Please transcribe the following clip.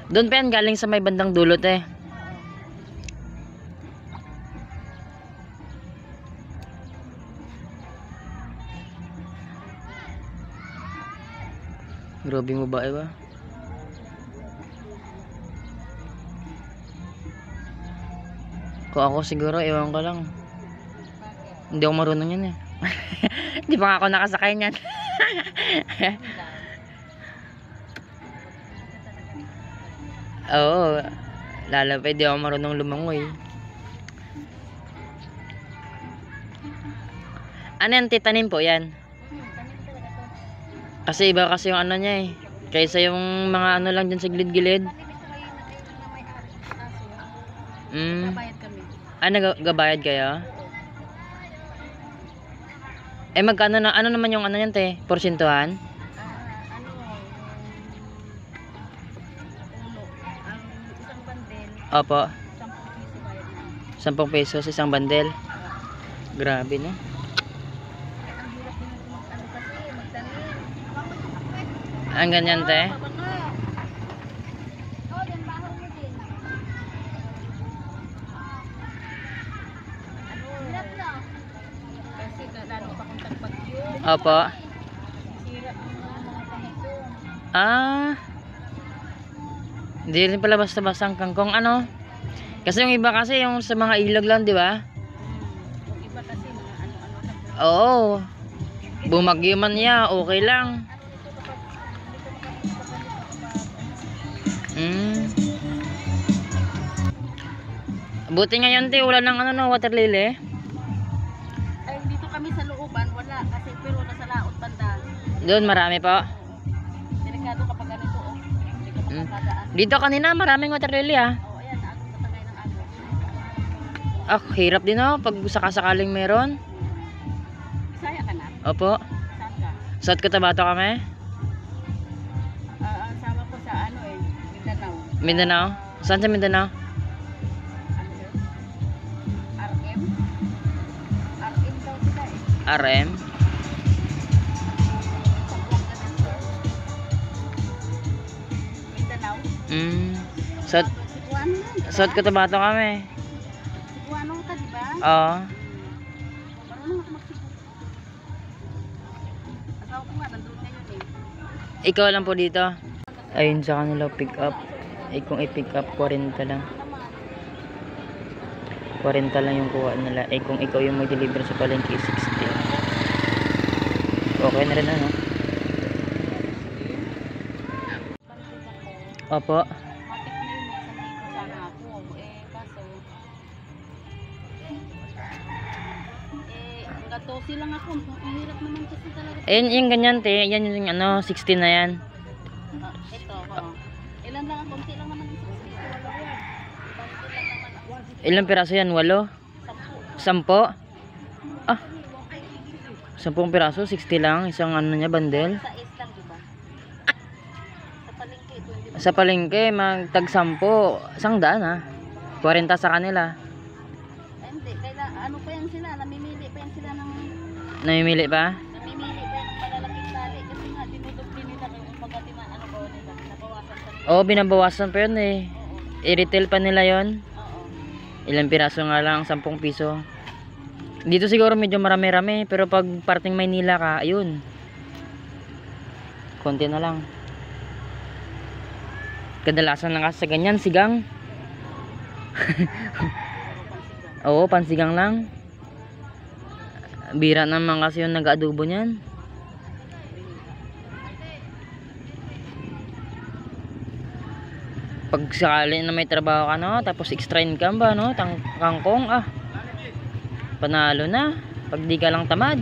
Doon pa yan, galing sa may bandang dulot eh. Grabe mo ba ba? Kung ako siguro, ewan ko lang. Hindi ako marunong yan eh. Hindi pa nga ako nakasakay niyan. Oo. Lalo pa, hindi ako marunong lumangoy. Ano yan, titanim po yan? Kasi iba kasi yung ano niya eh. Kaysa yung mga ano lang dyan sa gilid-gilid. Gabayad kami. Ah, nagabayad kayo? Eh magkano na, ano naman yung ano yan te? Porsentuhan? Ano, ulo. Ang isang bandel, Opo. 10 piso bayad na. 10 pesos isang bandel. Grabe no? Ang hirap din ano kasi, magtanim. Ang ganyan te? Oh, yan bahaw mo din. Hirap na. Kasi lalo pa kung tagbagyo. Opo. Sira ang mga panito. Ah. Hindi rin pala basta-basta ang kangkong ano? Kasi yung iba kasi yung sa mga ilog lang, di ba? Yung iba kasi mga ano-ano sa Oo. Bumagyo man niya, okay lang. Buti ngayon te, wala ng ano no, water lily. Ay, dito kami sa looban, wala. Kasi pero nasa laot banda. Doon marami po. Delikado kapag ganito, oh. Hindi ka makakadaan. Dito kanina maraming water lily ah. Oh, ayan, agos natagay ng agos. Ah, hirap din oh, pag sakasakaling meron. Bisaya ka na? Opo. Saan ka? South Cotabato kami. Ang sama ko sa ano eh, Mindanao. Mindanao. Saan sa Mindanao? Ano yun? RM? RM daw sila eh. RM. Sablak na ng sir. Mindanao? South, Cebuano na, diba? South Cotabato kami. Cebuano ka, diba? Oo. Marunong ako magsibu. Asawa ko nga, nandun ngayon eh. Ikaw lang po dito. Ayun sa kanila pick up. Eh kung i-pick up 40 lang. 40 lang yung kuha nila. Eh kung ikaw yung mag-deliver sa palengke 60. Okay na rin ano? Opo. Matik na yun, magsanay ko sana ako. Eh, kaso, hanggang 12 lang ako. Ang hirap naman kasi talaga. Ayun yung ganyan te. Yan yung ano 16 na yan. Ito, oh. Ilan lang, konti lang naman yung 60. Wala yan. Konti lang naman ako. Ilang piraso yan? 8? 10? Ah. 10 piraso, 60 lang. Isang ano niya, bandel. Sa is lang, diba? Sa palengke, 20. Sa palengke, magtag 10. 100 ha. 40 sa kanila. Ay, hindi. Ano pa yan sila? Namimili pa yan sila ng... Namimili pa? Namimili pa yan ng malalaking tali. Kasi nga, dinudubli nila kung umaga ano ba nila. Nabawasan pa nila. Oo, binabawasan pa yun eh. Oo. I-retail pa nila yon. Oo. Ilang piraso nga lang, 10 piso. Dito siguro medyo marami-rami. Pero pag parting Maynila ka, ayun. Konti na lang. Kadalasan lang kasi sa ganyan, sigang. Oo, pansigang lang. Bira naman kasi yung nag-adobo niyan. Pag sakali na may trabaho ka no, tapos extra income ba no, kangkong ah. Panalo na. Pag di ka lang tamad.